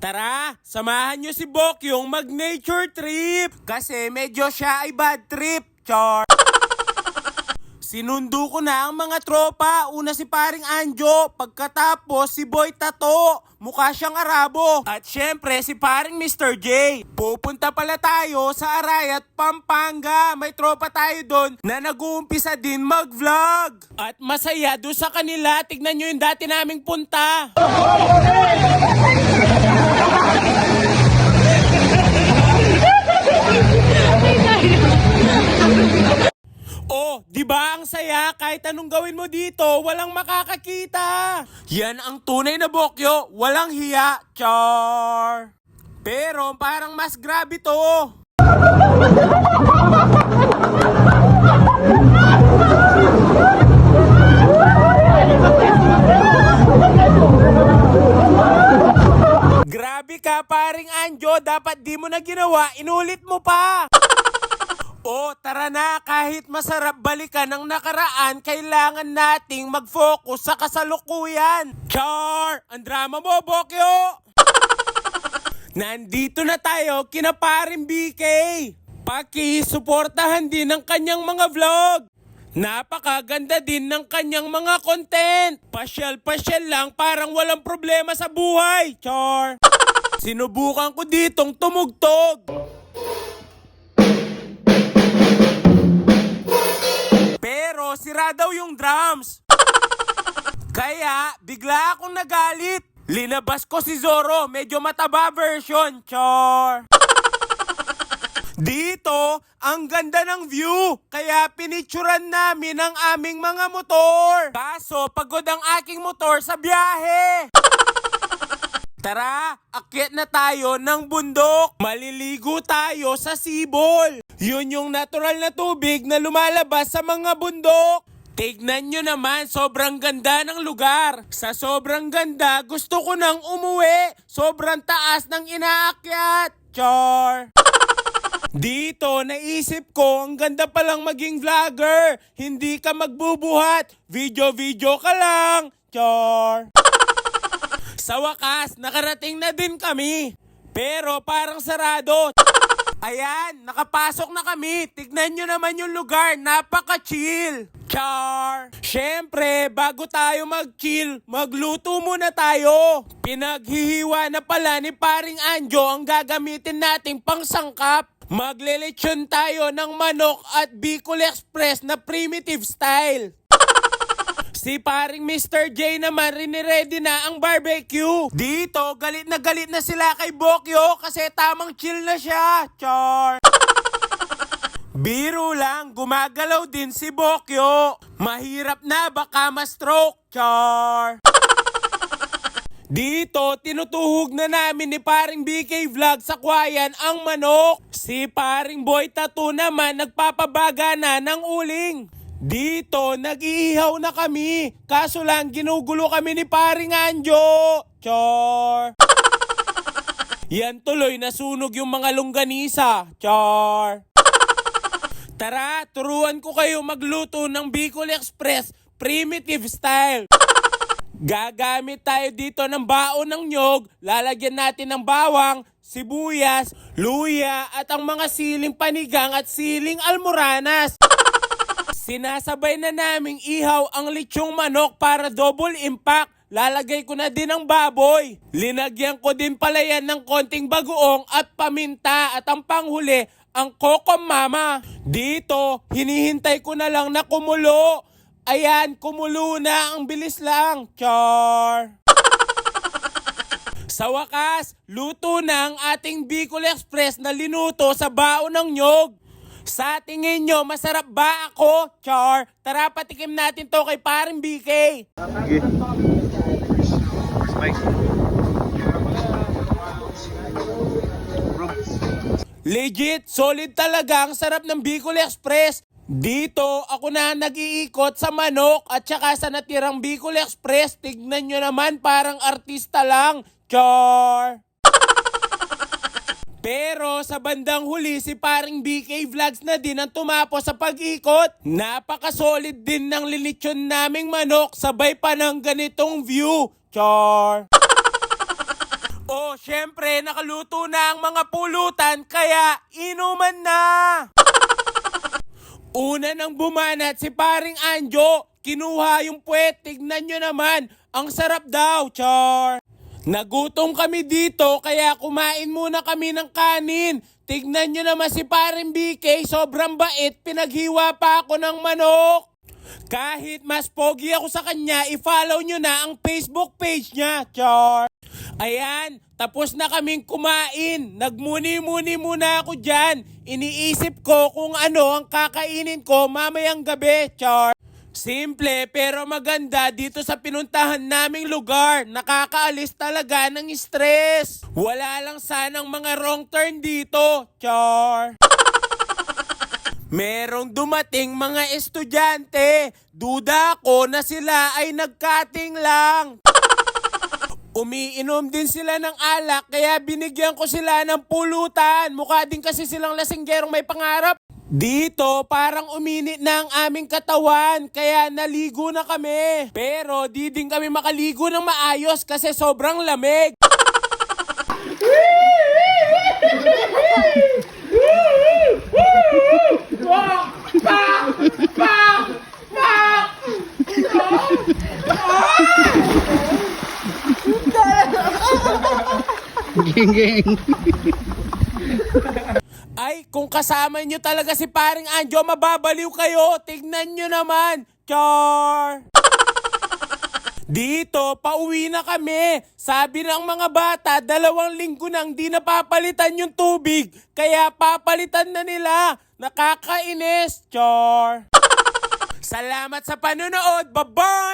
Tara, samahan nyo si Bokyong mag-nature trip kasi medyo siya ay bad trip, char. Sinundo ko na ang mga tropa. Una si paring Anjo, pagkatapos si Boy Tato, mukha siyang Arabo. At syempre si paring Mr. J. Pupunta pala tayo sa Arayat, Pampanga. May tropa tayo doon na nag-uumpisa din mag-vlog. At masaya doon sa kanila. Tignan nyo yung dati naming punta. Oh, di ba ang saya? Kahit anong gawin mo dito, walang makakakita. Yan ang tunay na Bokyo, walang hiya, char. Pero parang mas grabe to. Grabe ka, paring Anjo, dapat di mo na ginawa, inulit mo pa. Oh, tara na, kahit masarap balikan ang nakaraan, kailangan nating mag-focus sa kasalukuyan. Char! Ang drama mo, Bokyo! Nandito na tayo kina paring BK. Paki-suportahan din ang kanyang mga vlog. Napakaganda din ng kanyang mga content. Pasyal-pasyal lang, parang walang problema sa buhay. Char! Sinubukan ko ditong tumugtog. Pero sira daw yung drums. Kaya bigla akong nagalit. Linabas ko si Zoro, medyo mataba version, char. Dito, ang ganda ng view. Kaya pinicturan namin ang aming mga motor. Kaso pagod ang aking motor sa biyahe. Tara, akyat na tayo ng bundok. Maliligo tayo sa sibol. Yun yung natural na tubig na lumalabas sa mga bundok. Tignan nyo naman, sobrang ganda ng lugar. Sa sobrang ganda, gusto ko nang umuwi. Sobrang taas ng inaakyat. Char! Dito, naisip ko, ang ganda palang maging vlogger. Hindi ka magbubuhat. Video-video ka lang. Char! Sa wakas, nakarating na din kami. Pero parang sarado. Ayan, nakapasok na kami. Tignan nyo naman yung lugar, napaka-chill. Char! Siyempre, bago tayo mag-chill, magluto muna tayo. Pinaghihiwa na pala ni paring Anjo ang gagamitin nating pangsangkap. Maglelechon tayo ng manok at Bicol Express na primitive style. Si paring Mr. J naman riniredy na ang barbecue. Dito, galit na sila kay Bokyo kasi tamang chill na siya. Char! Biro lang, gumagalaw din si Bokyo. Mahirap na, baka ma-stroke. Char! Dito, tinutuhog na namin ni paring BK Vlog sa kwayan ang manok. Si paring Boy Tato naman nagpapabaga na ng uling. Dito, nag-iihaw na kami. Kaso lang, ginugulo kami ni paring Anjo. Char! Yan tuloy, nasunog yung mga longganisa. Char! Tara, turuan ko kayo magluto ng Bicol Express primitive style. Gagamit tayo dito ng baon ng nyog. Lalagyan natin ng bawang, sibuyas, luya at ang mga siling panigang at siling almoranas. Sinasabay na naming ihaw ang lechong manok para double impact. Lalagay ko na din ang baboy. Linagyan ko din pala yan ng konting bagoong at paminta at ang panghuli, ang kokom mama. Dito, hinihintay ko na lang na kumulo. Ayan, kumulo na, ang bilis lang. Char! Sa wakas, luto na ang ating Bicol Express na linuto sa baon ng nyog. Sa tingin nyo, masarap ba ako? Char, tara patikim natin to kay paring BK. Okay. Spicy. Legit, solid talaga ang sarap ng Bicol Express. Dito, ako na nag-iikot sa manok at saka sa natirang Bicol Express. Tignan nyo naman, parang artista lang. Char! Pero sa bandang huli, si paring BK Vlogs na din ang tumapos sa pag-ikot. Napaka-solid din ng lilitsyon naming manok, sabay pa ng ganitong view. Char! O, syempre, nakaluto na ang mga pulutan, kaya inuman na! Una nang bumanat si paring Anjo, kinuha yung puwet, tignan nyo naman, ang sarap daw, char! Nagutom kami dito, kaya kumain muna kami ng kanin. Tignan nyo naman si paring BK, sobrang bait, pinaghiwa pa ako ng manok. Kahit mas pogi ako sa kanya, i-follow nyo na ang Facebook page niya, char! Ayan, tapos na kaming kumain. Nagmuni-muni muna ako dyan. Iniisip ko kung ano ang kakainin ko mamayang gabi, char. Simple pero maganda dito sa pinuntahan naming lugar. Nakakaalis talaga ng stress. Wala lang sanang mga wrong turn dito, char. Merong dumating mga estudyante. Duda ko na sila ay nagkating lang. Umiinom din sila ng alak kaya binigyan ko sila ng pulutan. Mukha din kasi silang lasinggerong may pangarap. Dito parang uminit na ang aming katawan kaya naligo na kami. Pero di din kami makaligo ng maayos kasi sobrang lamig. Geng. Ay, kung kasama nyo talaga si paring Anjo, mababaliw kayo. Tignan nyo naman. Char! Dito, pauwi na kami. Sabi ng mga bata, 2 linggo nang di napapalitan yung tubig. Kaya papalitan na nila. Nakakainis. Char! Salamat sa panonood. Bye-bye!